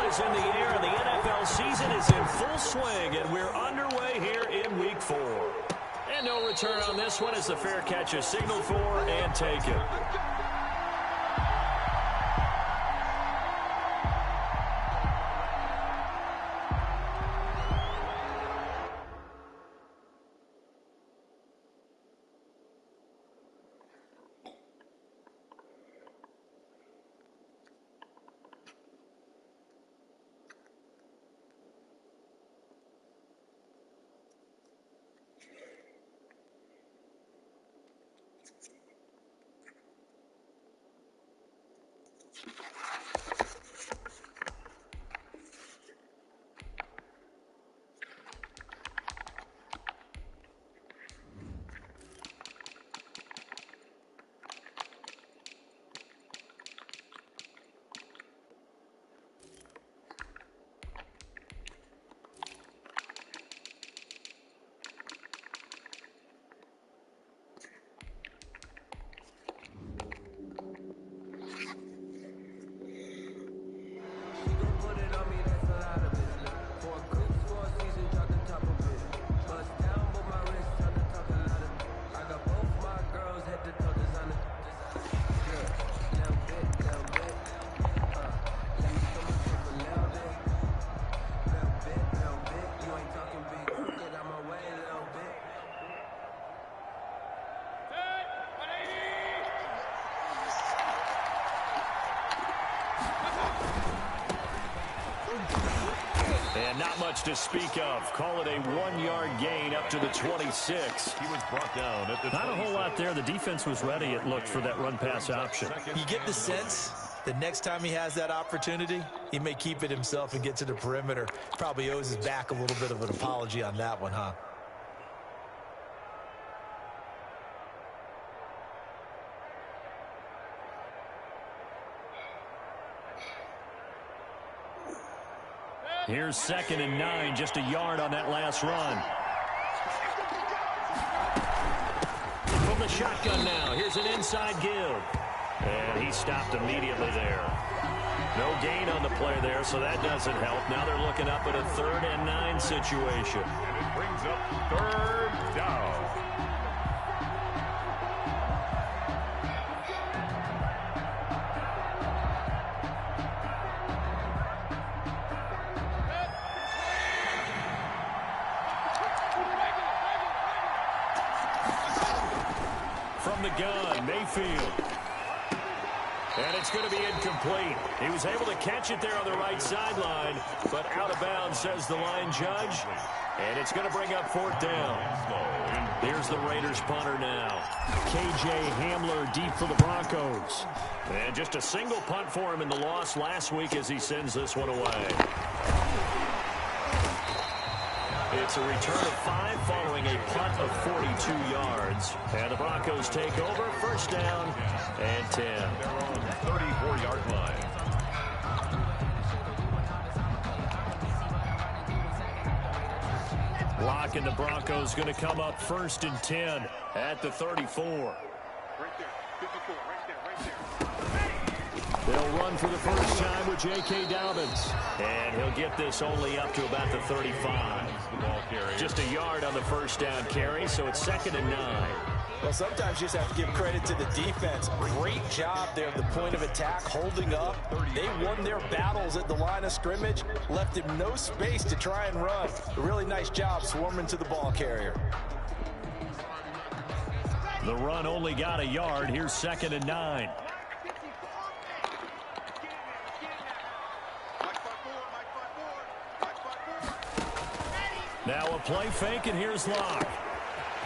is in the air, and the NFL season is in full swing, and we're underway here in Week 4. And no return on this one as the fair catch is signaled for and taken. Not much to speak of. Call it a 1-yard gain up to the 26. He was brought down at the Not a whole lot there. The defense was ready, it looked, for that run-pass option. You get the sense the next time he has that opportunity, he may keep it himself and get to the perimeter. Probably owes his back a little bit of an apology on that one, huh? Here's 2nd and 9, just a yard on that last run. From the shotgun now, here's an inside give. And he stopped immediately there. No gain on the play there, so that doesn't help. Now they're looking up at a 3rd and 9 situation. And it brings up 3rd down. From the gun, Mayfield. And it's going to be incomplete. He was able to catch it there on the right sideline, but out of bounds, says the line judge. And it's going to bring up 4th down. Here's the Raiders punter now. K.J. Hamler deep for the Broncos. And just a single punt for him in the loss last week as he sends this one away. It's a return of 5 following a punt of 42 yards. And the Broncos take over, 1st down and 10. They're on the 34-yard line. Lock and the Broncos going to come up 1st and 10 at the 34. Right there, 54, right there. They'll run for the first time with J.K. Dobbins. And he'll get this only up to about the 35. Just a yard on the 1st down carry, so it's 2nd and 9. Well, sometimes you just have to give credit to the defense. Great job there at the point of attack, holding up. They won their battles at the line of scrimmage, left him no space to try and run. A really nice job swarming to the ball carrier. The run only got a yard. Here's 2nd and 9. Now a play fake, and here's Locke.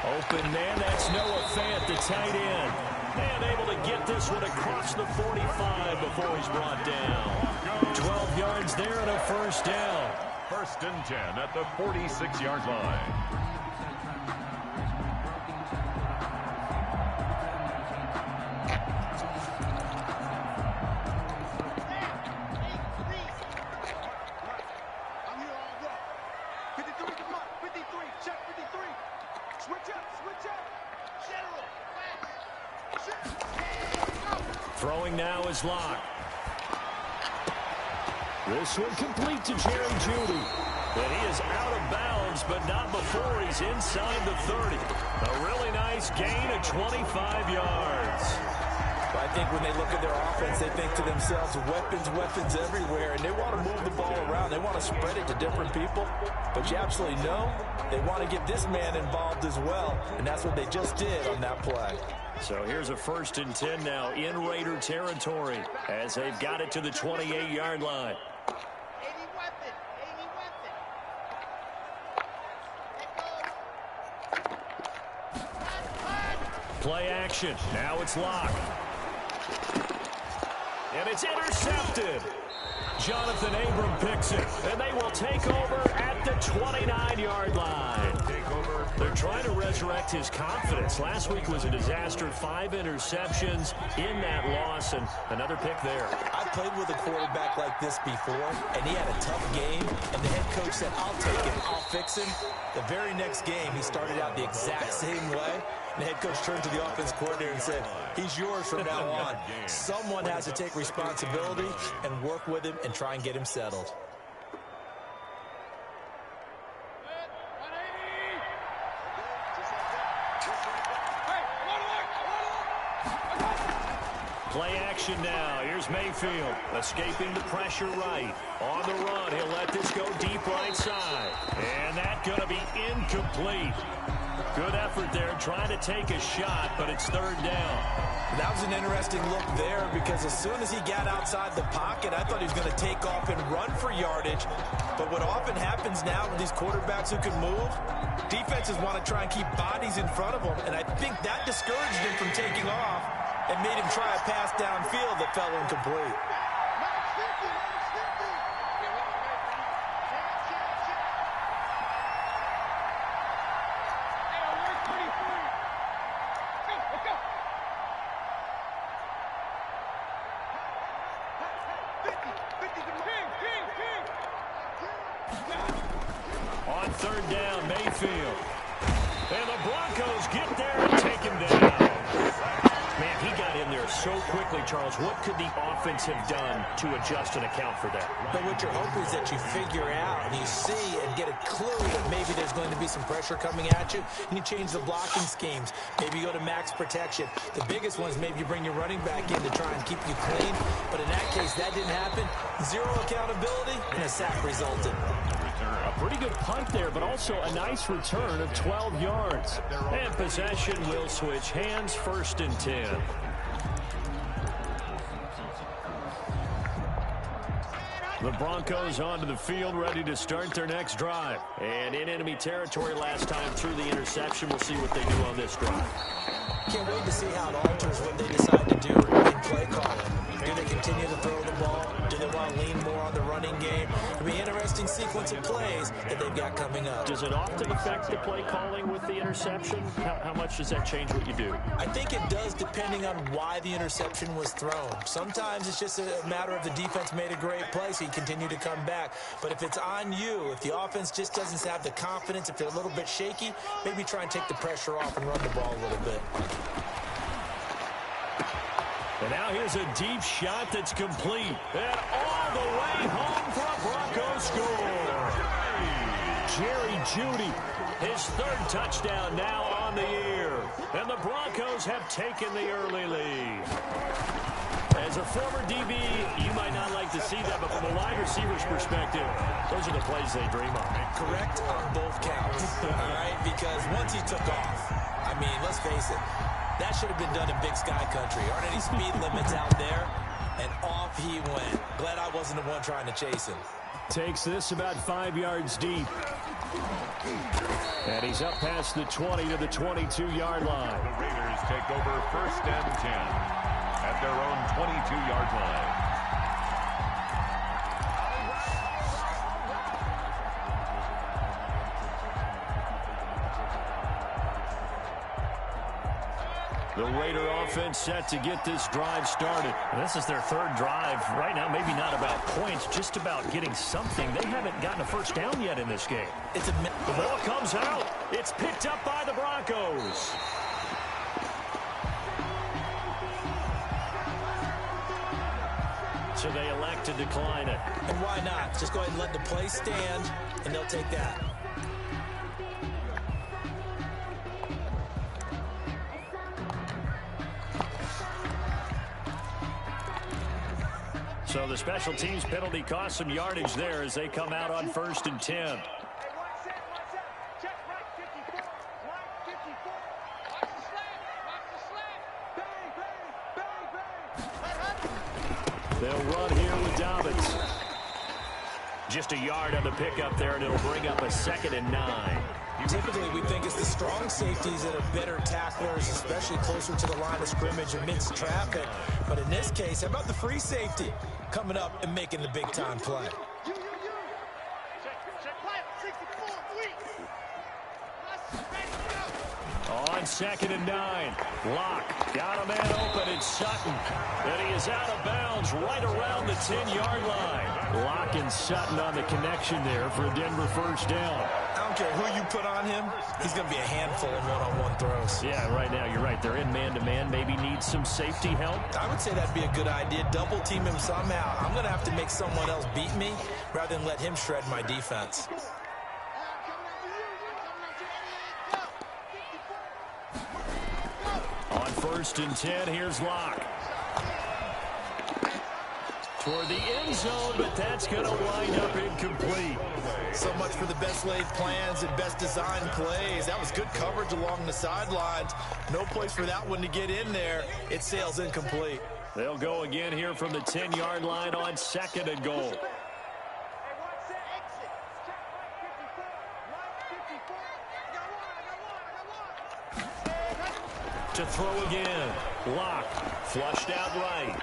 Open man, that's Noah Fant, the tight end. And able to get this one across the 45 before he's brought down. 12 yards there and a 1st down. 1st and 10 at the 46-yard line. Throwing now is Locke. This one complete to Jerry Jeudy. And he is out of bounds, but not before he's inside the 30. A really nice gain of 25 yards. I think when they look at their offense, they think to themselves, weapons everywhere, and they want to move the ball around. They want to spread it to different people. But you absolutely know they want to get this man involved as well, and that's what they just did on that play. So here's a 1st and 10 now in Raider territory as they've got it to the 28-yard line. Play action. Now it's locked. And it's intercepted. Jonathan Abram picks it. And they will take over at the 29-yard line. They're trying to resurrect his confidence. Last week was a disaster. 5 interceptions in that loss, and another pick there. I played with a quarterback like this before, and he had a tough game, and the head coach said, I'll take him, I'll fix him. The very next game, he started out the exact same way. The head coach turned to the offense coordinator and said, he's yours from now on. Someone has to take responsibility and work with him and try and get him settled. Play action now. Here's Mayfield escaping the pressure right. On the run, he'll let this go deep right side. And that's going to be incomplete. Good effort there trying to take a shot, but it's 3rd down. That was an interesting look there because as soon as he got outside the pocket, I thought he was going to take off and run for yardage. But what often happens now with these quarterbacks who can move, defenses want to try and keep bodies in front of them, and I think that discouraged him from taking off and made him try a pass downfield that fell incomplete. On 3rd down, Mayfield. And the Broncos get there and take him down. Man, he got in there so quickly, Charles. What could the offense have done to adjust and account for that? But what you're hoping is that you figure out and you see and get a clue that maybe there's going to be some pressure coming at you, and you change the blocking schemes. Maybe you go to max protection. The biggest one is maybe you bring your running back in to try and keep you clean. But in that case, that didn't happen. Zero accountability, and a sack resulted. A pretty good punt there, but also a nice return of 12 yards. And possession will switch hands, 1st and 10. The Broncos onto the field, ready to start their next drive. And in enemy territory last time through the interception. We'll see what they do on this drive. Can't wait to see how it alters what they decide to do in play calling. Do they continue to throw the ball? Do they want to lean more on the running game? It'll be an interesting sequence of plays that they've got coming up. Does it often affect the play calling with the interception? How much does that change what you do? I think it does depending on why the interception was thrown. Sometimes it's just a matter of the defense made a great play, so you continue to come back. But if it's on you, if the offense just doesn't have the confidence, if they're a little bit shaky, maybe try and take the pressure off and run the ball a little bit. And now here's a deep shot that's complete. And all the way home for a Broncos score. Jerry Jeudy, his 3rd touchdown now on the year. And the Broncos have taken the early lead. As a former DB, you might not like to see that, but from a wide receiver's perspective, those are the plays they dream of. Correct on both counts, all right? Because once he took off, I mean, let's face it, that should have been done in Big Sky Country. Aren't any speed limits out there? And off he went. Glad I wasn't the one trying to chase him. Takes this about 5 yards deep. And he's up past the 20 to the 22-yard line. The Raiders take over 1st and 10 at their own 22-yard line. The Raider offense set to get this drive started. This is their 3rd drive. Right now, maybe not about points, just about getting something. They haven't gotten a 1st down yet in this game. The ball comes out. It's picked up by the Broncos. So they elect to decline it. And why not? Just go ahead and let the play stand, and they'll take that. So the special teams penalty cost some yardage there as they come out on 1st and 10. They'll run here with Dobbins. Just a yard on the pickup there, and it'll bring up a 2nd and 9. Typically, we think it's the strong safeties that are better tacklers, especially closer to the line of scrimmage amidst traffic. But in this case, how about the free safety coming up and making the big-time play? On 2nd and 9, Locke got a man open. It's Sutton, and he is out of bounds right around the 10-yard line. Locke and Sutton on the connection there for a Denver first down. I don't care who you put on him, he's going to be a handful in one-on-one throws. Yeah, right now you're right. They're in man-to-man. Maybe need some safety help. I would say that'd be a good idea. Double team him somehow. I'm going to have to make someone else beat me rather than let him shred my defense. On 1st and 10, here's Locke. Toward the end zone, but that's going to wind up incomplete. So much for the best laid plans and best designed plays. That was good coverage along the sidelines. No place for that one to get in there. It sails incomplete. They'll go again here from the 10-yard line on 2nd and goal. To throw again. Locke flushed out right.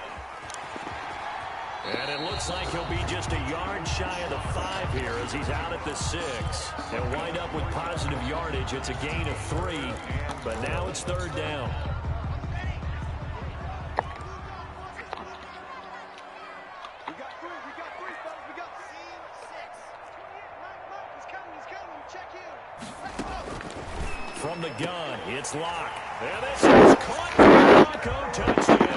And it looks like he'll be just a yard shy of the 5 here as he's out at the 6. They'll wind up with positive yardage. It's a gain of 3, but now it's 3rd down. From the gun, it's Locke. And this is caught for the Bronco touchdown.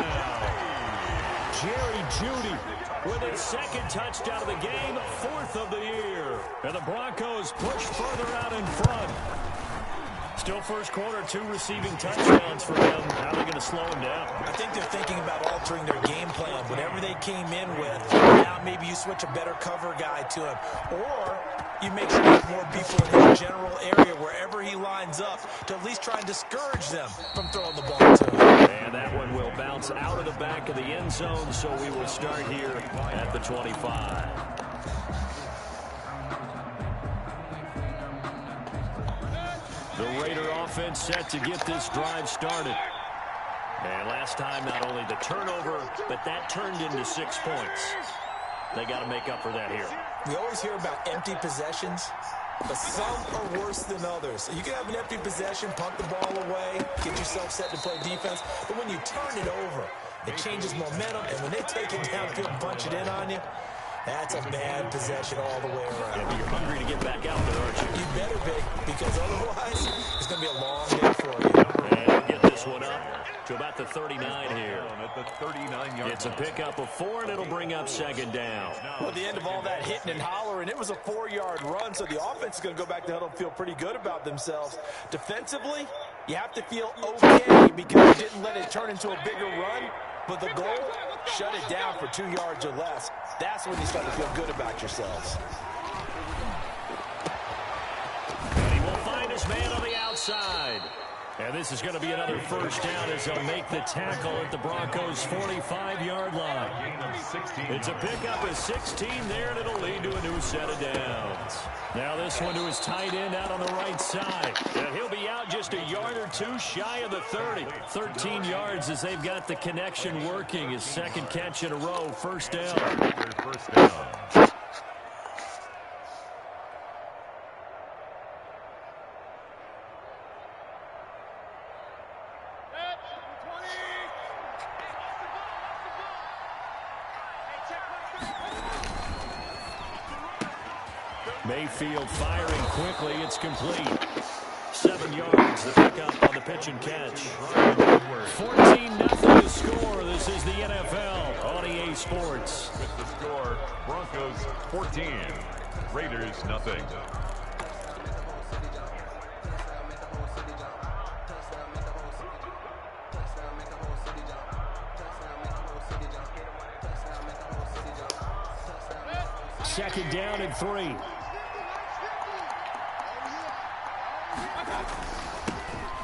Jerry Jeudy with his 2nd touchdown of the game, 4th of the year. And the Broncos push further out in front. Still first quarter, 2 receiving touchdowns for them. How are they going to slow him down? I think they're thinking about altering their game plan. Whatever they came in with, now maybe you switch a better cover guy to him. Or you make sure there's more people in his general area wherever he lines up to at least try and discourage them from throwing the ball to him. And that one will bounce out of the back of the end zone, so we will start here at the 25. The Raider offense set to get this drive started. And last time, not only the turnover, but that turned into 6 points. They got to make up for that here. We always hear about empty possessions, but some are worse than others. You can have an empty possession, punt the ball away, get yourself set to play defense, but when you turn it over, it changes momentum, and when they take it downfield and punch it in on you, that's a bad possession all the way around. Yeah, but you're hungry to get back out there, aren't you? You better be, because otherwise, it's going to be a long day for you. And we'll get this one up to about the 39 here. At the 39-yard It's a pickup of 4, and it'll bring up 2nd down. Well, at the end of all that hitting and hollering, it was a 4-yard run, so the offense is going to go back to huddle and feel pretty good about themselves. Defensively, you have to feel okay because you didn't let it turn into a bigger run. But the goal, shut it down for 2 yards or less. That's when you start to feel good about yourselves. And he will find his man on the outside. And this is going to be another first down as they'll make the tackle at the Broncos' 45-yard line. It's a pickup of 16 there, and it'll lead to a new set of downs. Now this one to his tight end out on the right side. And he'll be out just a yard or 2 shy of the 30. 13 yards as they've got the connection working. His 2nd catch in a row, first down. First down. Mayfield firing quickly. It's complete. 7 yards, the pickup on the pitch and catch. 14-0 to score. This is the NFL. on EA Sports. With the score, Broncos 14, Raiders nothing. Second down and 3.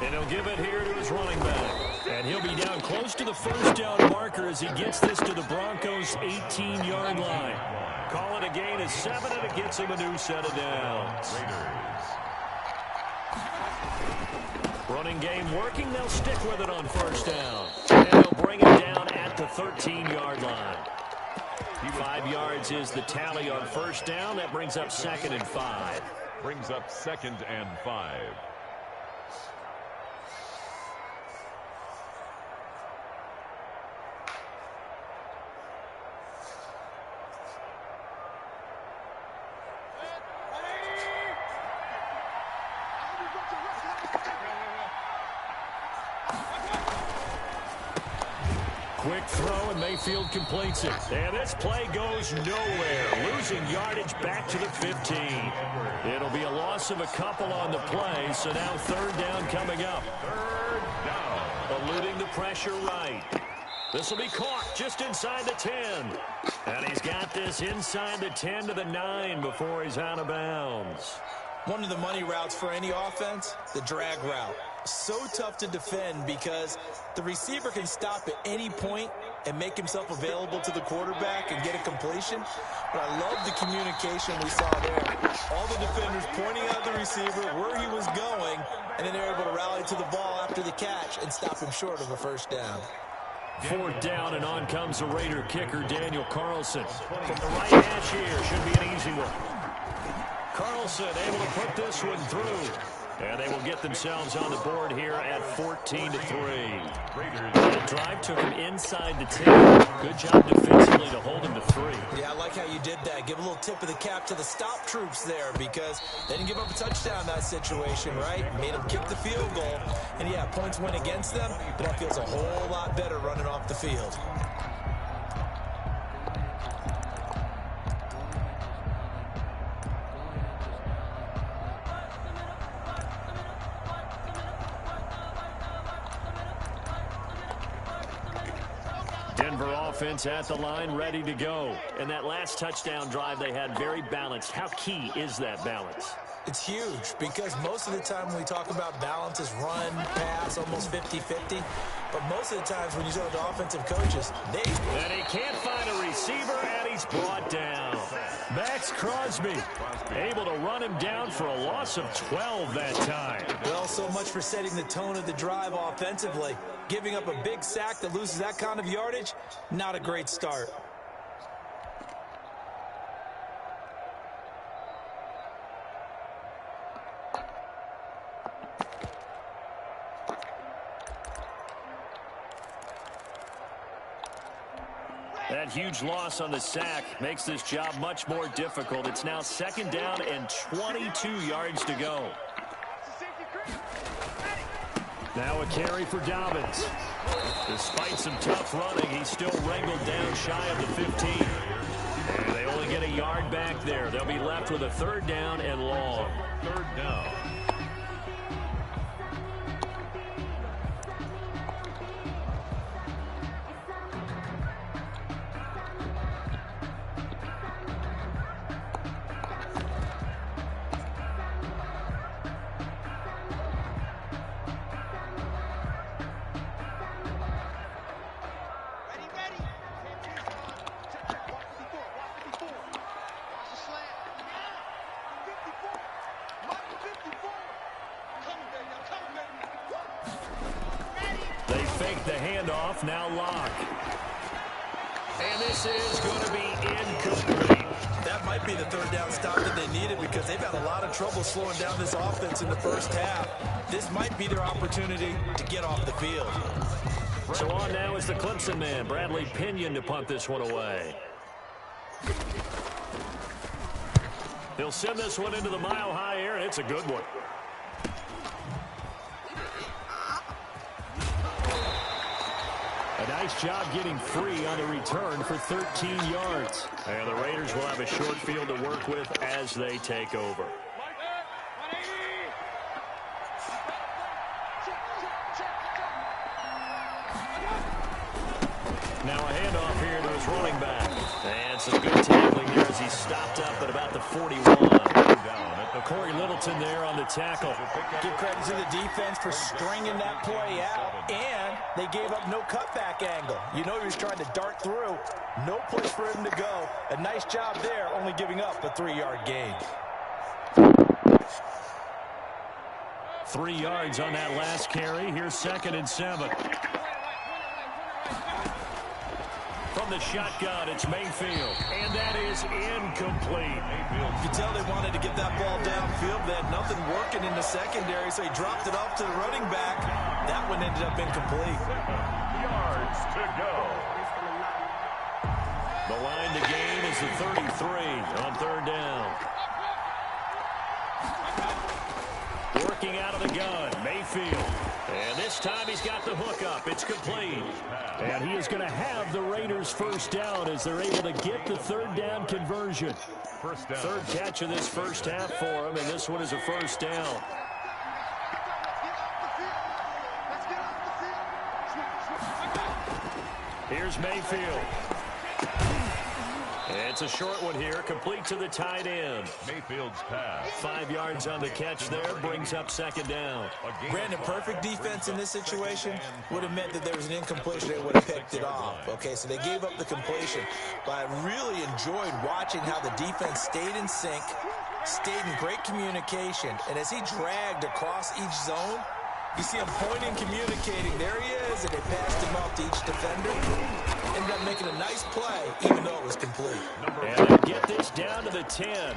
And he'll give it here to his running back. And he'll be down close to the first down marker as he gets this to the Broncos' 18-yard line. Call it a gain of 7, and it gets him a new set of downs. Running game working. They'll stick with it on first down. And they'll bring it down at the 13-yard line. 5 yards is the tally on first down. That brings up 2nd and 5. Brings up 2nd and 5. Quick throw, and Mayfield completes it. And this play goes nowhere. Losing yardage back to the 15. It'll be a loss of a couple on the play, so now 3rd down coming up. 3rd down. Eluding the pressure right. This will be caught just inside the 10. And he's got this inside the 10 to the 9 before he's out of bounds. One of the money routes for any offense, the drag route. So tough to defend because the receiver can stop at any point and make himself available to the quarterback and get a completion. But I love the communication we saw there. All the defenders pointing out the receiver where he was going, and then they're able to rally to the ball after the catch and stop him short of a first down. 4th down, and on comes the Raider kicker, Daniel Carlson. From the right hash here, should be an easy one. Carlson able to put this one through. And they will get themselves on the board here at 14-3. The drive took him inside the 10. Good job defensively to hold him to 3. Yeah, I like how you did that. Give a little tip of the cap to the stop troops there because they didn't give up a touchdown in that situation, right? Made them kick the field goal. And, yeah, points went against them, but that feels a whole lot better running off the field. Denver offense at the line, ready to go. And that last touchdown drive they had very balanced. How key is that balance? It's huge because most of the time when we talk about balance is run, pass, almost 50-50. But most of the times when you talk to offensive coaches, And he can't find a receiver, and he's brought down. Max Crosby able to run him down for a loss of 12 that time. Well, so much for setting the tone of the drive offensively. Giving up a big sack that loses that kind of yardage, not a great start. That huge loss on the sack makes this job much more difficult. It's now 2nd down and 22 yards to go. Now a carry for Dobbins. Despite some tough running, he's still wrangled down shy of the 15. And they only get a yard back there. They'll be left with a 3rd down and long. 3rd down. They fake the handoff, now lock. And this is going to be incomplete. That might be the 3rd down stop that they needed because they've had a lot of trouble slowing down this offense in the first half. This might be their opportunity to get off the field. So on now is the Clemson man, Bradley Pinion, to punt this one away. He'll send this one into the mile-high air, and it's a good one. Nice job getting free on the return for 13 yards. And the Raiders will have a short field to work with as they take over. Now a handoff here to his running back. And some good tackling there as he stopped up at about the 41. Corey Littleton there on the tackle. Give credit to the defense for stringing that play out. And they gave up no cutback angle. You know he was trying to dart through. No place for him to go. A nice job there, only giving up a 3-yard gain. 3 yards on that last carry. Here's 2nd and 7. From the shotgun, it's Mayfield. And that is incomplete. You can tell they wanted to get that ball downfield. They had nothing working in the secondary, so he dropped it off to the running back. That one ended up incomplete. Yards to go. The line to gain is the 33 on 3rd down. Working out of the gun, Mayfield. And this time he's got the hook up. It's complete. And he is going to have the Raiders first down as they're able to get the 3rd down conversion. First down. 3rd catch of this first half for him, and this one is a first down. Here's Mayfield. It's a short one here, complete to the tight end. Mayfield's pass. 5 yards on the catch there, brings up 2nd down. Brandon, perfect defense in this situation would have meant that there was an incompletion. They would have picked it off. Okay, so they gave up the completion. But I really enjoyed watching how the defense stayed in sync, stayed in great communication. And as he dragged across each zone, you see him pointing, communicating. There he is, and they passed him off to each defender. Ended up making a nice play, even though it was complete. And they get this down to the 10.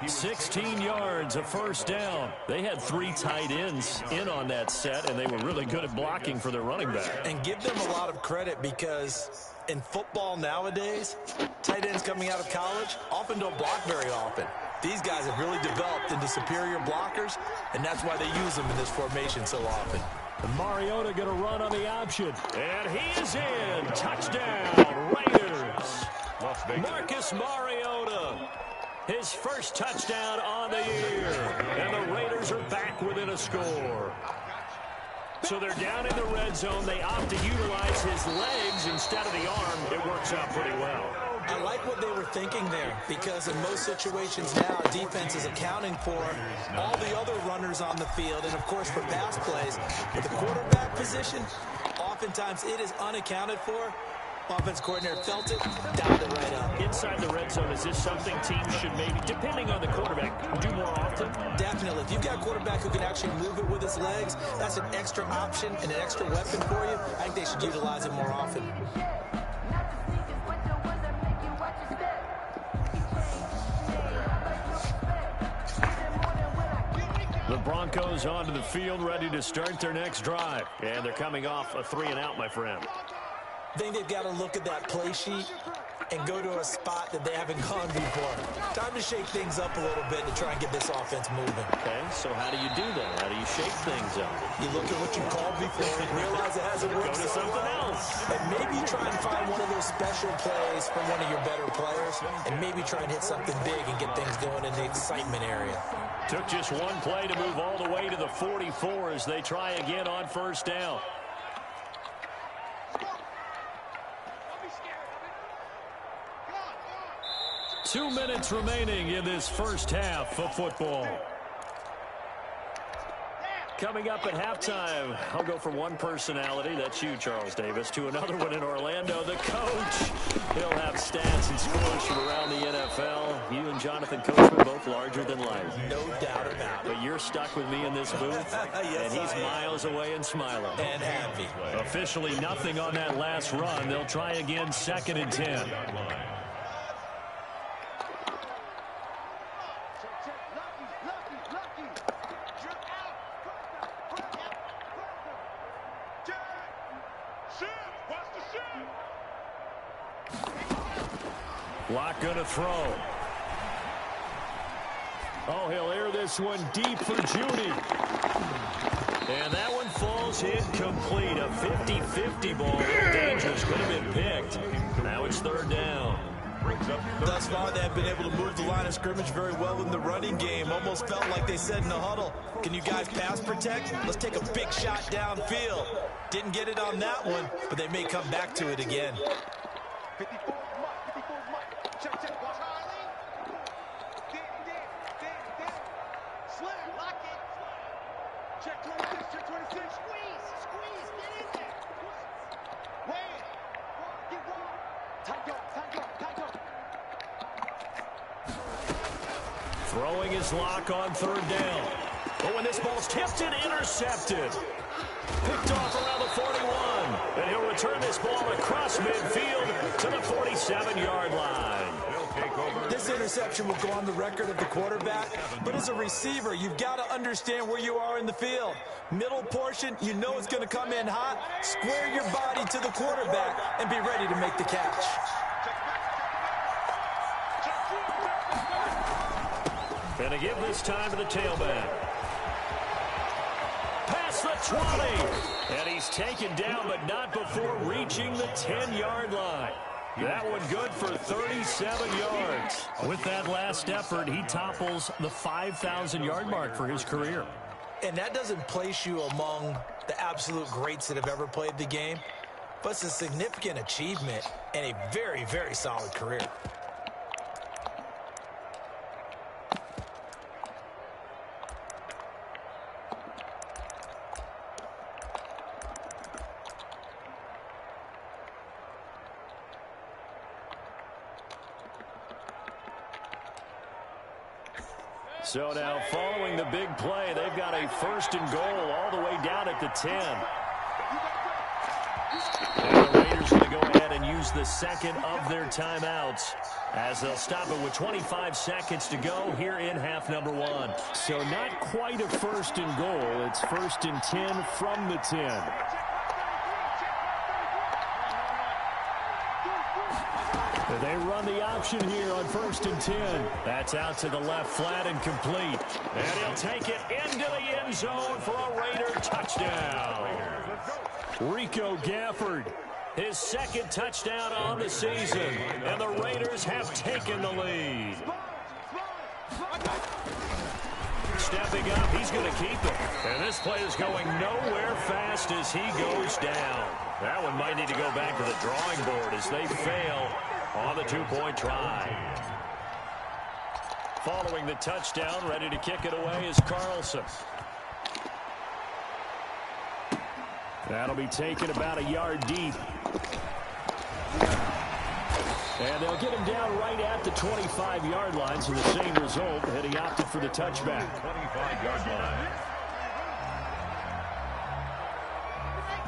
16 yards, a first down. They had 3 tight ends in on that set, and they were really good at blocking for their running back. And give them a lot of credit because in football nowadays, tight ends coming out of college often don't block very often. These guys have really developed into superior blockers, and that's why they use them in this formation so often. And Mariota going to run on the option. And he is in. Touchdown, Raiders. Marcus Mariota. His first touchdown on the year. And the Raiders are back within a score. So they're down in the red zone. They opt to utilize his legs instead of the arm. It works out pretty well. I like what they were thinking there because in most situations now, defense is accounting for all the other runners on the field and, of course, for pass plays. But the quarterback position, oftentimes it is unaccounted for. Offense coordinator felt it, dialed it right up. Inside the red zone, is this something teams should maybe, depending on the quarterback, do more often? Definitely. If you've got a quarterback who can actually move it with his legs, that's an extra option and an extra weapon for you. I think they should utilize it more often. The Broncos onto the field, ready to start their next drive. And they're coming off a 3-and-out, my friend. I think they've got to look at that play sheet and go to a spot that they haven't gone before. Time to shake things up a little bit to try and get this offense moving. Okay, so how do you do that? How do you shake things up? You look at what you called before and realize it hasn't worked. Go to something else. And maybe you try and find one of those special plays from one of your better players and maybe try and hit something big and get things going in the excitement area. Took just one play to move all the way to the 44 as they try again on first down. Two minutes remaining in this first half of football. Coming up at halftime, I'll go from one personality, that's you, Charles Davis, to another one in Orlando, the coach. He'll have stats and scores from around the NFL. You and Jonathan Coachman both larger than life. No doubt about it. But you're stuck with me in this booth, yes, and he's miles away and smiling. And happy. Officially nothing on that last run. They'll try again, 2nd and 10. Lock gonna throw. Oh, he'll air this one deep for Judy. And that one falls incomplete. A 50-50 ball. Dangerous, could have been picked. Now it's third down. Thus far, they have been able to move the line of scrimmage very well in the running game. Almost felt like they said in the huddle, can you guys pass protect? Let's take a big shot downfield. Didn't get it on that one, but they may come back to it again. 54 Mike. Check. Watch Harley. Dan. Slam. Lock it. Check 26. Squeeze. Get in there. Wait. Get one. Tight go. Throwing his lock on third down. But when this ball's tipped and intercepted. Picked off around the 41. And he'll return this ball across midfield to the 47-yard line. This interception will go on the record of the quarterback, but as a receiver, you've got to understand where you are in the field. Middle portion, you know it's going to come in hot. Square your body to the quarterback and be ready to make the catch. Gonna give this time to the tailback. Past the 20. And he's taken down, but not before reaching the 10-yard line. That one good for 37 yards. With that last effort, he topples the 5,000-yard mark for his career. And that doesn't place you among the absolute greats that have ever played the game, but it's a significant achievement and a very, very solid career. So now following the big play, they've got a first and goal all the way down at the 10. And the Raiders going to go ahead and use the second of their timeouts as they'll stop it with 25 seconds to go here in half number one. So not quite a first and goal. It's first and 10 from the 10. They run the option here on first and 10. That's out to the left, flat and complete. And he'll take it into the end zone for a Raider touchdown. Rico Gafford, his second touchdown on the season. And the Raiders have taken the lead. Stepping up, he's going to keep it. And this play is going nowhere fast as he goes down. That one might need to go back to the drawing board as they fail on the two-point try. Following the touchdown, ready to kick it away is Carlson. That'll be taken about a yard deep. And they'll get him down right at the 25-yard line, so the same result, and he opted for the touchback. 25-yard line.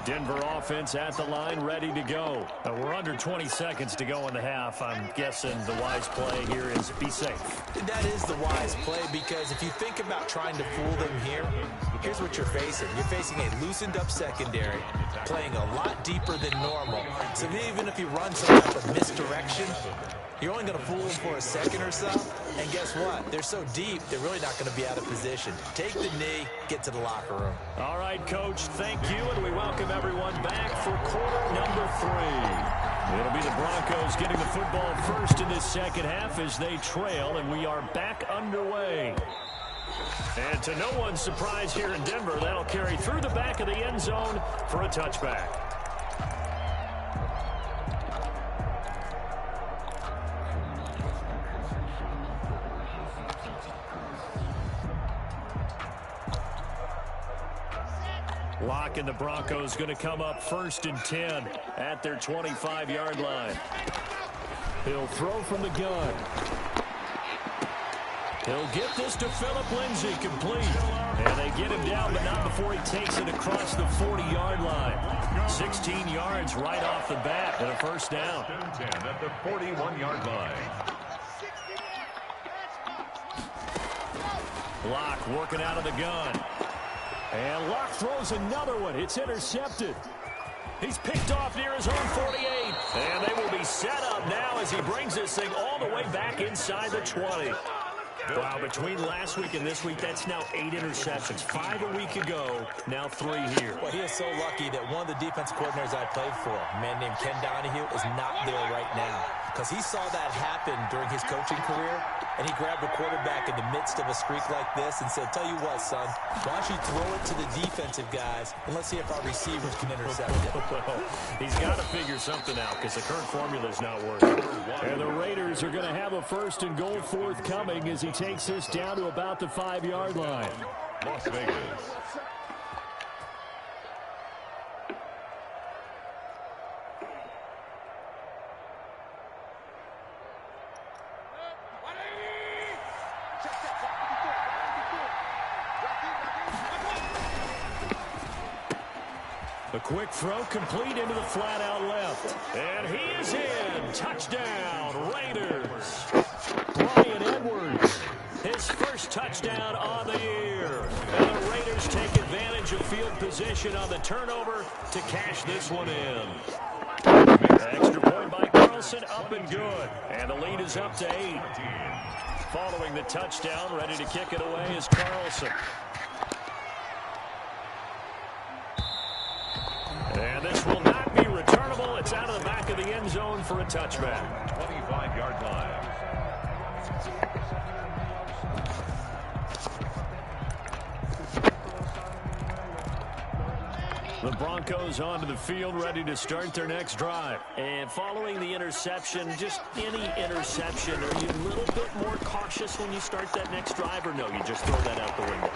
Denver offense at the line, ready to go. We're under 20 seconds to go in the half. I'm guessing the wise play here is be safe. That is the wise play, because if you think about trying to fool them here, here's what you're facing. You're facing a loosened up secondary, playing a lot deeper than normal. So even if you run some type of misdirection, you're only going to fool them for a second or so. And guess what? They're so deep, they're really not going to be out of position. Take the knee, get to the locker room. All right, Coach, thank you, and we welcome everyone back for quarter number 3. It'll be the Broncos getting the football first in this second half as they trail, and we are back underway. And to no one's surprise here in Denver, that'll carry through the back of the end zone for a touchback. Lock and the Broncos going to come up first and 10 at their 25-yard line. He'll throw from the gun. He'll get this to Phillip Lindsay complete. And they get him down, but not before he takes it across the 40-yard line. 16 yards right off the bat and a first down. 10 at the 41-yard line. Locke working out of the gun. And Locke throws another one. It's intercepted. He's picked off near his own 48. And they will be set up now as he brings this thing all the way back inside the 20. Wow, between last week and this week, that's now 8 interceptions. 5 a week ago, now 3 here. Well, he is so lucky that one of the defense coordinators I played for, a man named Ken Donahue, is not there right now. Because he saw that happen during his coaching career, and he grabbed a quarterback in the midst of a streak like this and said, tell you what, son, why don't you throw it to the defensive guys, and let's see if our receivers can intercept it. Well, he's got to figure something out because the current formula is not working. And the Raiders are going to have a 1st and goal forthcoming as he takes this down to about the 5-yard line. Las Vegas. A quick throw complete into the flat out left. And he is in. Touchdown, Raiders. Bryan Edwards, his first touchdown on the year. And the Raiders take advantage of field position on the turnover to cash this one in. Extra point by Carlson, up and good. And the lead is up to 8. Following the touchdown, ready to kick it away is Carlson. And this will not be returnable. It's out of the back of the end zone for a touchback. 25-yard line. The Broncos onto the field, ready to start their next drive. And following the interception, just any interception, are you a little bit more cautious when you start that next drive, or no, you just throw that out the window?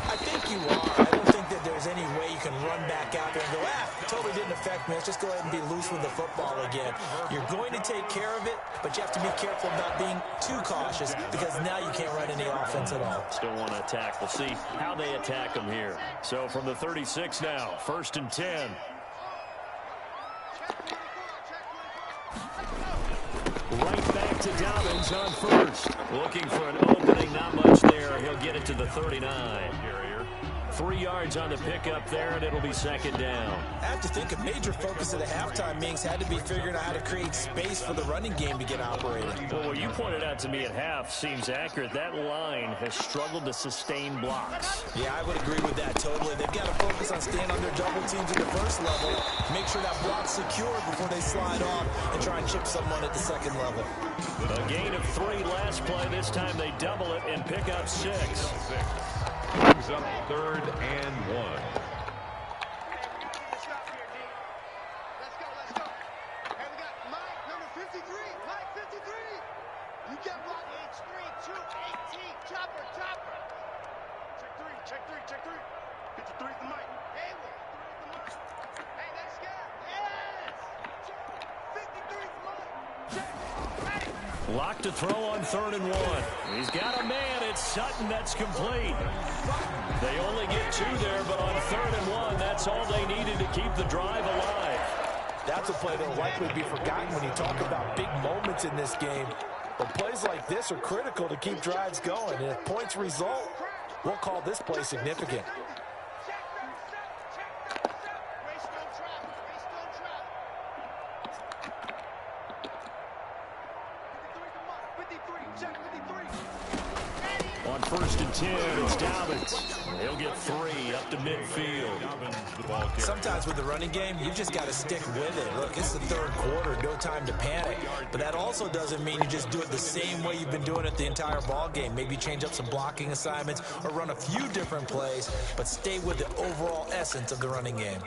I think you are. I don't think that there's any way you can run back out there and go, totally didn't affect me. Let's just go ahead and be loose with the football again. You're going to take care of it, but you have to be careful about being too cautious because now you can't run any offense at all. Still want to attack. We'll see how they attack them here. So from the 36 now, 1st and 10. Right back to Dobbins on 1st. Looking for an opening, not much there. He'll get it to the 39. 3 yards on the pickup there, and it'll be 2nd down. I have to think a major focus of the halftime meetings had to be figuring out how to create space for the running game to get operating. Well, what you pointed out to me at half seems accurate. That line has struggled to sustain blocks. Yeah, I would agree with that totally. They've got to focus on staying on their double teams at the first level, make sure that block's secure before they slide off and try and chip someone at the 2nd level. A gain of 3 last play. This time they double it and pick up 6. Brings up 3rd and 1. Let's go. Hey, we got Mike, number 53. Mike, 53. You get block H3, 2, 18. Chopper. Check 3. 53 is the Mike. Hey, 53 is the Mike. Hey, let's go. Yes. 53 is the Mike. Check. Ready. Lock to throw on 3rd and 1. He's got a man. It's Sutton. That's complete. They only get 2 there, but on 3rd and 1, that's all they needed to keep the drive alive. That's a play that will likely be forgotten when you talk about big moments in this game. But plays like this are critical to keep drives going. And if points result, we'll call this play significant. On 1st and 10, it's Dobbins. He'll get 3 up to midfield. Sometimes with the running game, you just got to stick with it. Look, it's the 3rd quarter, no time to panic. But that also doesn't mean you just do it the same way you've been doing it the entire ball game. Maybe change up some blocking assignments or run a few different plays, but stay with the overall essence of the running game.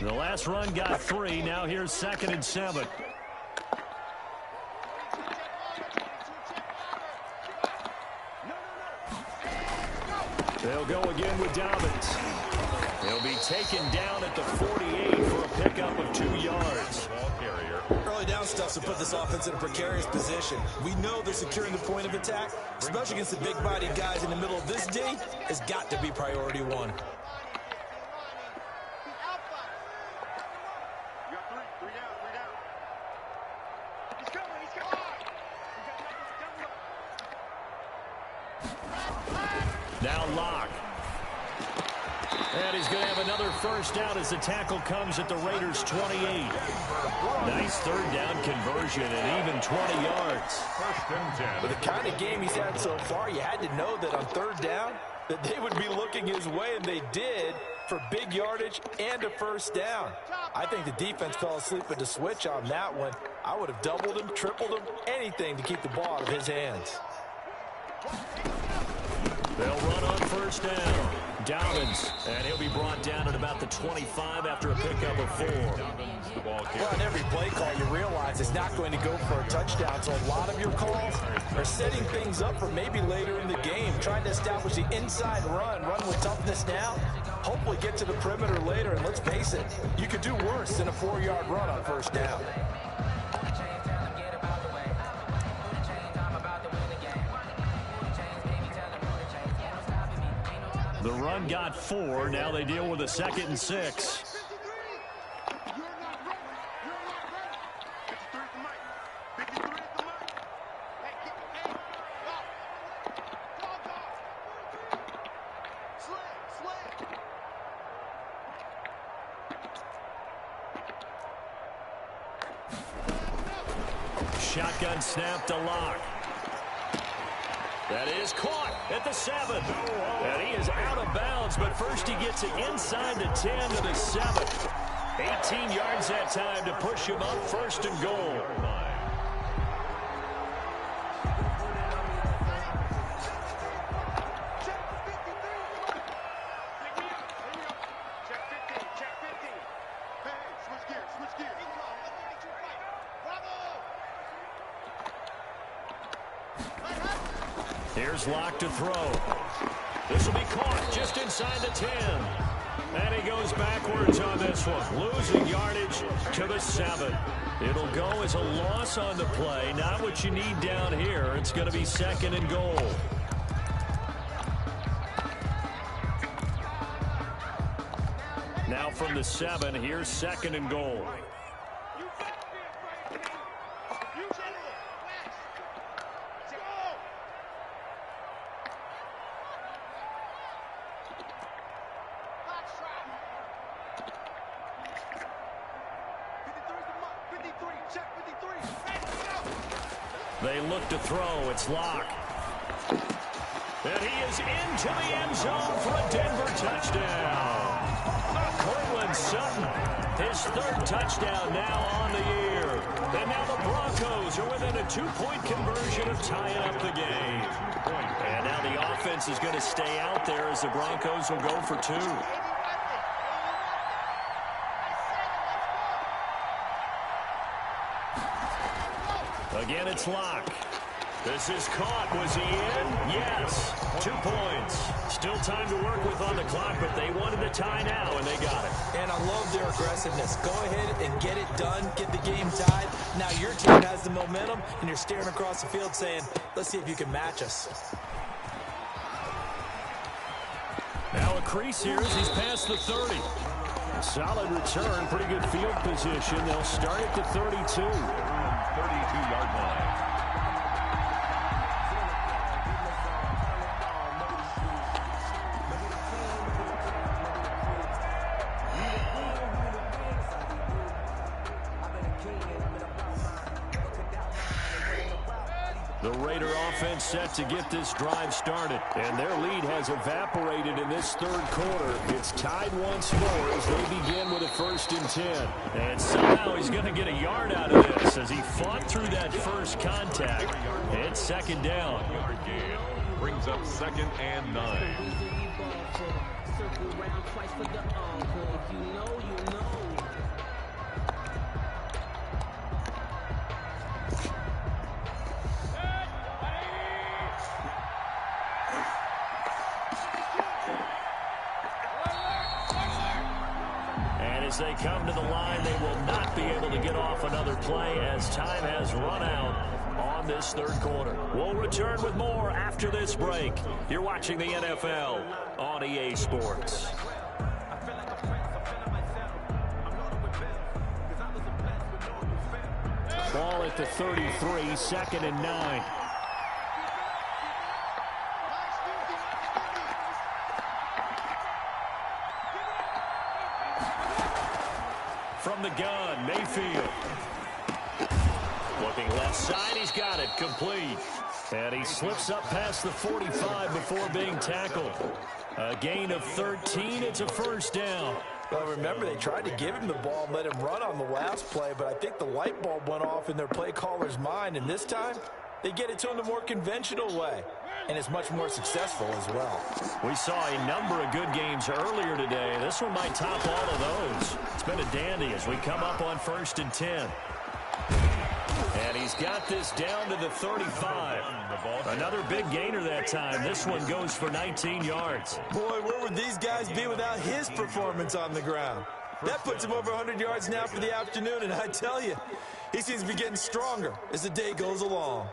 The last run got 3. Now here's 2nd and 7. They'll go again with Dobbins. He'll be taken down at the 48 for a pickup of 2 yards. Early down stuff to put this offense in a precarious position. We know that securing the point of attack, especially against the big-bodied guys in the middle of this D, has got to be priority 1. Now Locke. And he's going to have another first down as the tackle comes at the Raiders' 28. Nice third down conversion and even 20 yards. First and 10. With the kind of game he's had so far, you had to know that on third down that they would be looking his way, and they did, for big yardage and a first down. I think the defense fell asleep at the switch on that one. I would have doubled him, tripled him, anything to keep the ball out of his hands. They'll run on first down. Dobbins, and he'll be brought down at about the 25 after a pickup of 4. Well, on every play call, you realize it's not going to go for a touchdown, so a lot of your calls are setting things up for maybe later in the game, trying to establish the inside run with toughness now, hopefully get to the perimeter later, and let's face it, you could do worse than a 4-yard run on first down. The run got 4. Now they deal with a 2nd and 6. Shotgun snap to Lock. That is caught at the 7. And he is out of bounds, but first he gets it inside the 10 to the 7. 18 yards that time to push him up, 1st and goal. Here's Lock to throw. This will be caught just inside the 10. And he goes backwards on this one, losing yardage to the 7. It'll go as a loss on the play. Not what you need down here. It's going to be 2nd and goal. Now from the 7, here's 2nd and goal. They look to throw. It's Lock. And he is into the end zone for a Denver touchdown. Cortland Sutton, his 3rd touchdown now on the year. And now the Broncos are within a 2-point conversion of tying up the game. And now the offense is going to stay out there as the Broncos will go for 2. Again, it's Lock. This is caught. Was he in? Yes. 2 points. Still time to work with on the clock, but they wanted to tie now, and they got it. And I love their aggressiveness. Go ahead and get it done. Get the game tied. Now your team has the momentum, and you're staring across the field saying, let's see if you can match us. Now a crease here as he's past the 30. Solid return. Pretty good field position. They'll start at the 32. 32-yard line. The Raider offense set to get this drive started, and their lead has evaporated in this 3rd quarter. It's tied once more as they begin with a 1st and 10. And somehow he's going to get a yard out of this as he fought through that first contact. It's 2nd down. Yard gain brings up 2nd and 9. As they come to the line, they will not be able to get off another play as time has run out on this 3rd quarter. We'll return with more after this break. You're watching the NFL on EA Sports. Ball at the 33, 2nd and 9. from the gun, Mayfield. Looking left side, he's got it, complete. And he slips up past the 45 before being tackled. A gain of 13, it's a first down. Well, remember, they tried to give him the ball and let him run on the last play, but I think the light bulb went off in their play caller's mind, and this time, they get it to him the more conventional way, and it's much more successful as well. We saw a number of good games earlier today. This one might top all of those. It's been a dandy as we come up on 1st and 10. And he's got this down to the 35. Another big gainer that time. This one goes for 19 yards. Boy, where would these guys be without his performance on the ground? That puts him over 100 yards now for the afternoon, and I tell you, he seems to be getting stronger as the day goes along.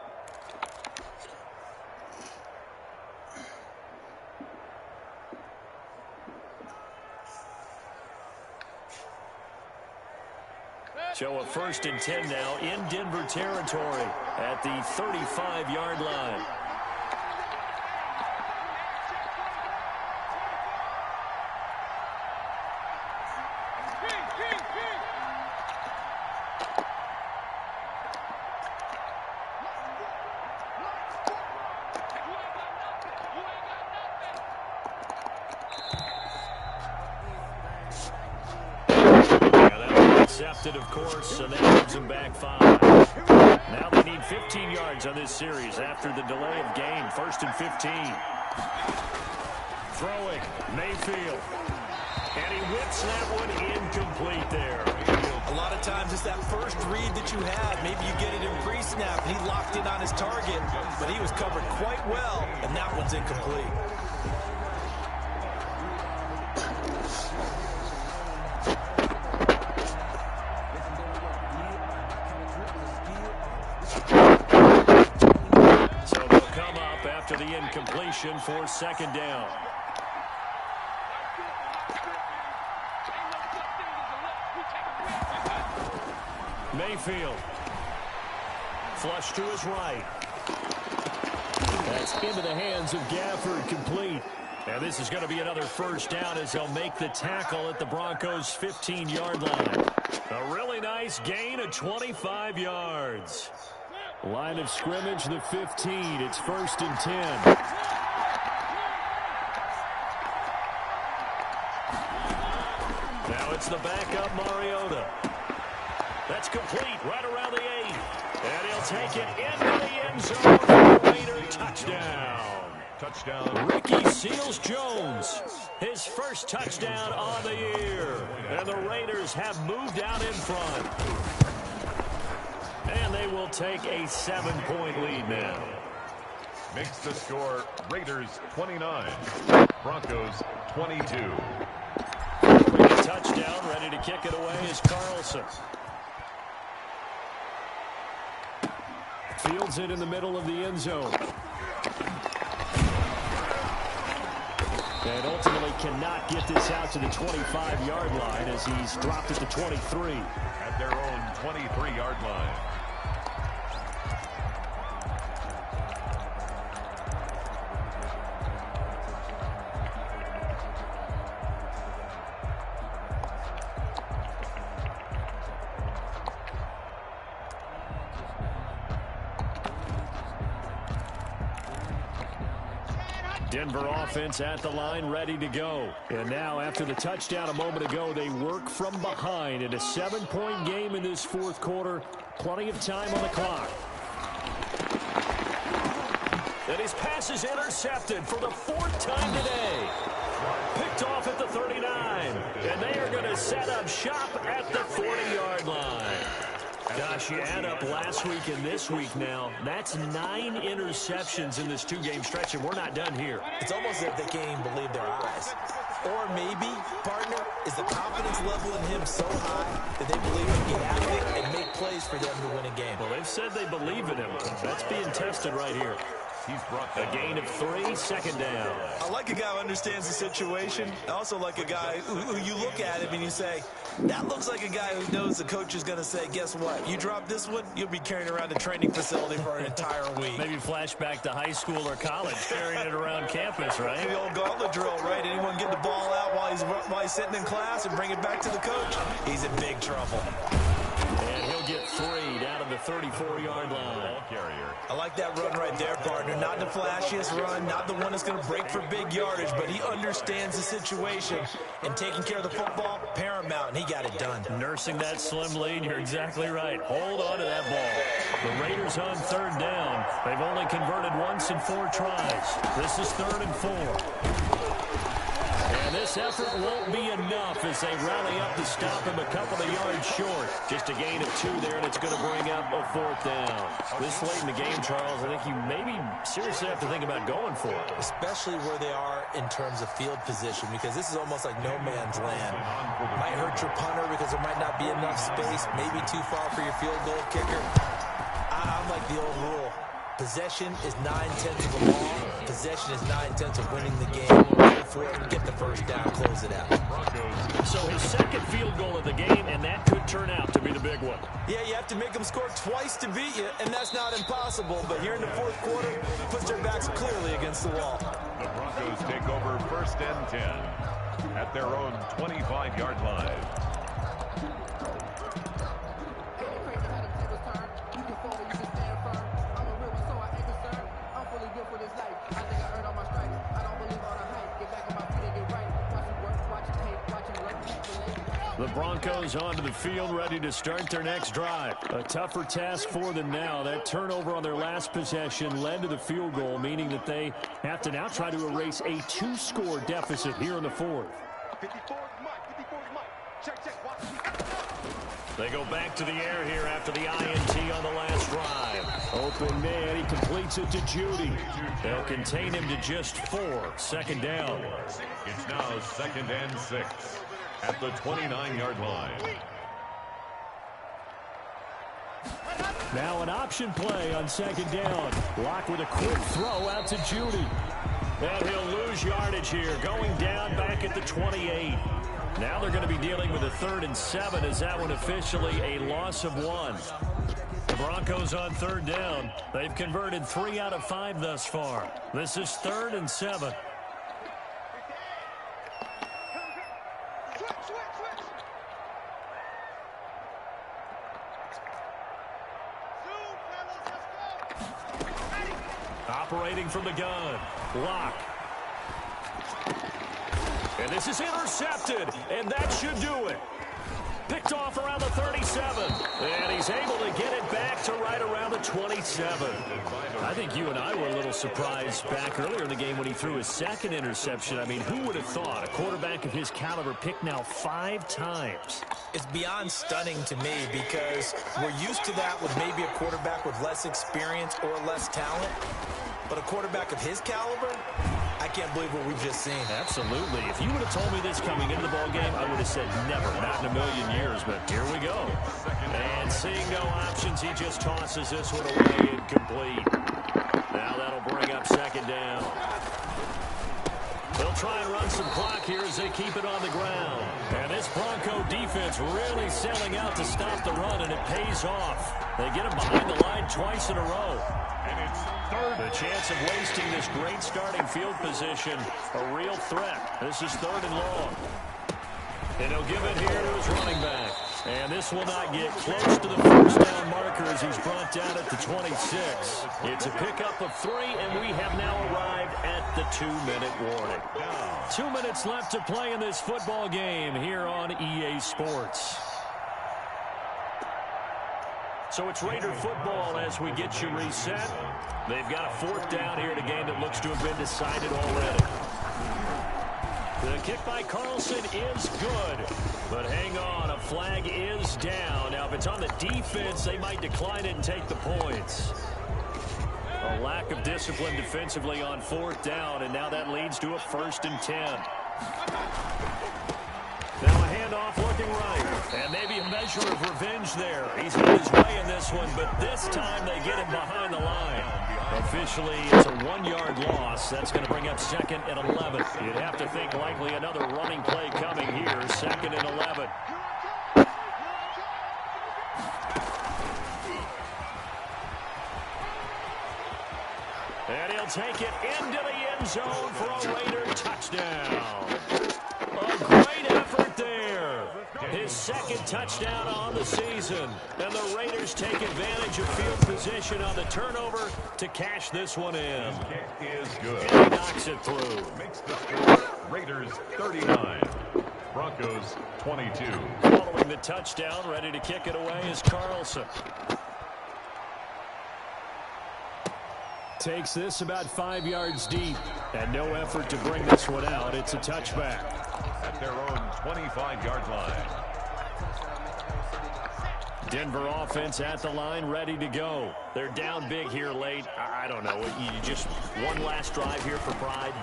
So a 1st and 10 now in Denver territory at the 35-yard line. Intercepted, of course, and that moves them back 5. Now they need 15 yards on this series after the delay of game. 1st and 15. Throwing, Mayfield. And he whips that one incomplete there. A lot of times it's that first read that you have. Maybe you get it in pre-snap, and he locked in on his target, but he was covered quite well, and that one's incomplete. After the incompletion for 2nd down. Mayfield. Flush to his right. That's into the hands of Gafford, complete. And this is going to be another first down as they'll make the tackle at the Broncos' 15-yard line. A really nice gain of 25 yards. Line of scrimmage, the 15. It's 1st and 10. Now it's the backup, Mariota. That's complete right around the 8. And he'll take it into the end zone for the Raider touchdown. Touchdown. Ricky Seals-Jones, his first touchdown on the year. And the Raiders have moved out in front. And they will take a 7-point lead now. Makes the score Raiders 29, Broncos 22. Touchdown, ready to kick it away is Carlson. Fields it in the middle of the end zone. And ultimately cannot get this out to the 25-yard line as he's dropped at the 23. At their own 23-yard line. Denver offense at the line, ready to go. And now, after the touchdown a moment ago, they work from behind in a 7-point game in this 4th quarter. Plenty of time on the clock. And his pass is intercepted for the 4th time today. Picked off at the 39. And they are going to set up shop at the 40-yard line. Gosh, you add up last week and this week now, that's 9 interceptions in this 2-game stretch, and we're not done here. It's almost as if they can't even believe their eyes. Or maybe, partner, is the confidence level in him so high that they believe he can get out of it and make plays for them to win a game. Well, they've said they believe in him. That's being tested right here. He's brought A gain of 3, second down. I like a guy who understands the situation. I also like a guy who you look at him and you say, that looks like a guy who knows the coach is going to say, guess what? You drop this one, you'll be carrying around a training facility for an entire week. Maybe flashback to high school or college, carrying it around campus, right? The old gauntlet drill, right? Anyone get the ball out while he's sitting in class and bring it back to the coach? He's in big trouble. And he'll get 3 down to the 34-yard line. I like that run right there, partner. Not the flashiest run, not the one that's going to break for big yardage, but he understands the situation, and taking care of the football, paramount, and he got it done. Nursing that slim lead, you're exactly right. Hold on to that ball. The Raiders on 3rd down. They've only converted once in 4 tries. This is 3rd and 4. And this effort won't be enough as they rally up to stop him a couple of yards short. Just a gain of 2 there, and it's going to bring up a 4th down. This late in the game, Charles, I think you maybe seriously have to think about going for it. Especially where they are in terms of field position, because this is almost like no man's land. Might hurt your punter because there might not be enough space, maybe too far for your field goal kicker. I'm like the old rule. Possession is 9/10 of the ball. Possession is 9/10 of winning the game. Go for it, get the first down, close it out. So his second field goal of the game, and that could turn out to be the big one. Yeah, you have to make them score twice to beat you, and that's not impossible. But here in the 4th quarter, puts their backs clearly against the wall. The Broncos take over 1st and 10 at their own 25-yard line. The Broncos onto the field, ready to start their next drive. A tougher task for them now. That turnover on their last possession led to the field goal, meaning that they have to now try to erase a 2-score deficit here in the 4th. They go back to the air here after the INT on the last drive. Open man, he completes it to Judy. They'll contain him to just 4. 2nd down. It's now 2nd and 6 at the 29-yard line. Now an option play on 2nd down. Lock with a quick throw out to Judy. And he'll lose yardage here, going down back at the 28. Now they're going to be dealing with a 3rd and 7. Is that one officially a loss of 1? The Broncos on 3rd down. They've converted 3 out of 5 thus far. This is 3rd and 7. Operating from the gun. Lock. And this is intercepted, and that should do it. Picked off around the 37, and he's able to get it back to right around the 27. I think you and I were a little surprised back earlier in the game when he threw his 2nd interception. I mean, who would have thought a quarterback of his caliber picked now 5 times? It's beyond stunning to me because we're used to that with maybe a quarterback with less experience or less talent. But a quarterback of his caliber, I can't believe what we've just seen. Absolutely. If you would have told me this coming into the ballgame, I would have said never, not in a million years. But here we go. And seeing no options, he just tosses this one away incomplete. Now that'll bring up 2nd down. They'll try and run some clock here as they keep it on the ground. And this Bronco defense really selling out to stop the run, and it pays off. They get him behind the line twice in a row. And it's 3rd. The chance of wasting this great starting field position, a real threat. This is 3rd and long. And he'll give it here to his running back. And this will not get close to the first down marker as he's brought down at the 26. It's a pickup of 3, and we have now arrived at the 2-minute warning. 2 minutes left to play in this football game here on EA Sports. So it's Raider football as we get you reset. They've got a 4th down here in a game that looks to have been decided already. The kick by Carlson is good, but hang on, a flag is down. Now, if it's on the defense, they might decline it and take the points. A lack of discipline defensively on 4th down, and now that leads to a 1st and 10. Now a handoff looking right, and maybe a measure of revenge there. He's on his way in this one, but this time they get him behind the line. Officially, it's a 1-yard loss. That's going to bring up 2nd and 11. You'd have to think likely another running play coming here. 2nd and 11. And he'll take it into the end zone for a Raider touchdown. A great effort there. His 2nd touchdown on the season. And the Raiders take advantage of field position on the turnover to cash this one in. Kick is good. And he knocks it through. Makes the score Raiders 39, Broncos 22. Following the touchdown, ready to kick it away is Carlson. Takes this about 5 yards deep. And no effort to bring this one out. It's a touchback. At their own 25-yard line. Denver offense at the line, ready to go. They're down big here late. I don't know. You just one last drive here for pride.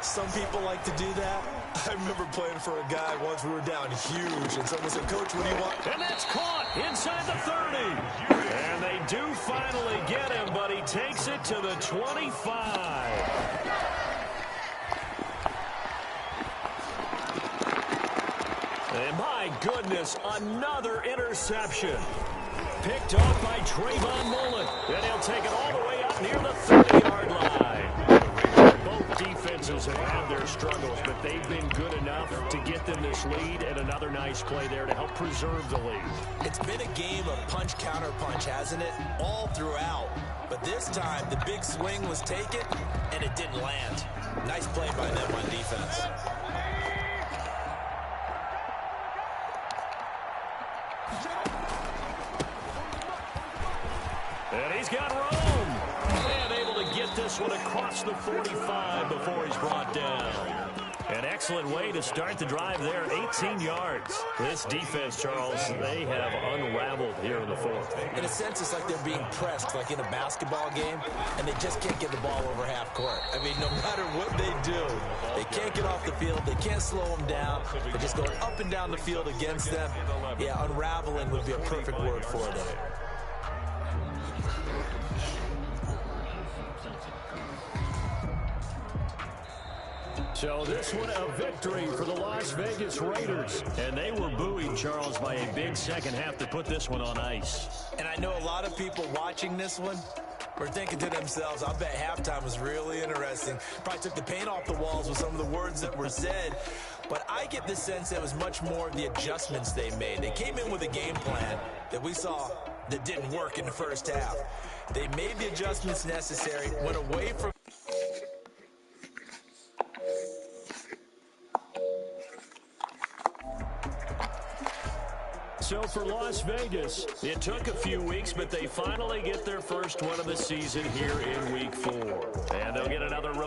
Some people like to do that. I remember playing for a guy once. We were down huge, and someone said, "Coach, what do you want?" And that's caught inside the 30. And they do finally get him, but he takes it to the 25. And my goodness, another interception. Picked off by Trayvon Mullen. And he'll take it all the way up near the 30-yard line. Both defenses have had their struggles, but they've been good enough to get them this lead, and another nice play there to help preserve the lead. It's been a game of punch-counter-punch, hasn't it? All throughout. But this time, the big swing was taken, and it didn't land. Nice play by them on defense. And he's got room. And able to get this one across the 45 before he's brought down. An excellent way to start the drive there, 18 yards. This defense, Charles, they have unraveled here in the 4th. In a sense, it's like they're being pressed, like in a basketball game, and they just can't get the ball over half court. I mean, no matter what they do, they can't get off the field. They can't slow them down. They're just going up and down the field against them. Yeah, unraveling would be a perfect word for them. So this one a victory for the Las Vegas Raiders. And they were buoyed, Charles, by a big second half to put this one on ice. And I know a lot of people watching this one were thinking to themselves, I bet halftime was really interesting. Probably took the paint off the walls with some of the words that were said. But I get the sense that it was much more of the adjustments they made. They came in with a game plan that we saw that didn't work in the first half. They made the adjustments necessary, went away from... So for Las Vegas, it took a few weeks, but they finally get their first one of the season here in Week 4. And they'll get another road.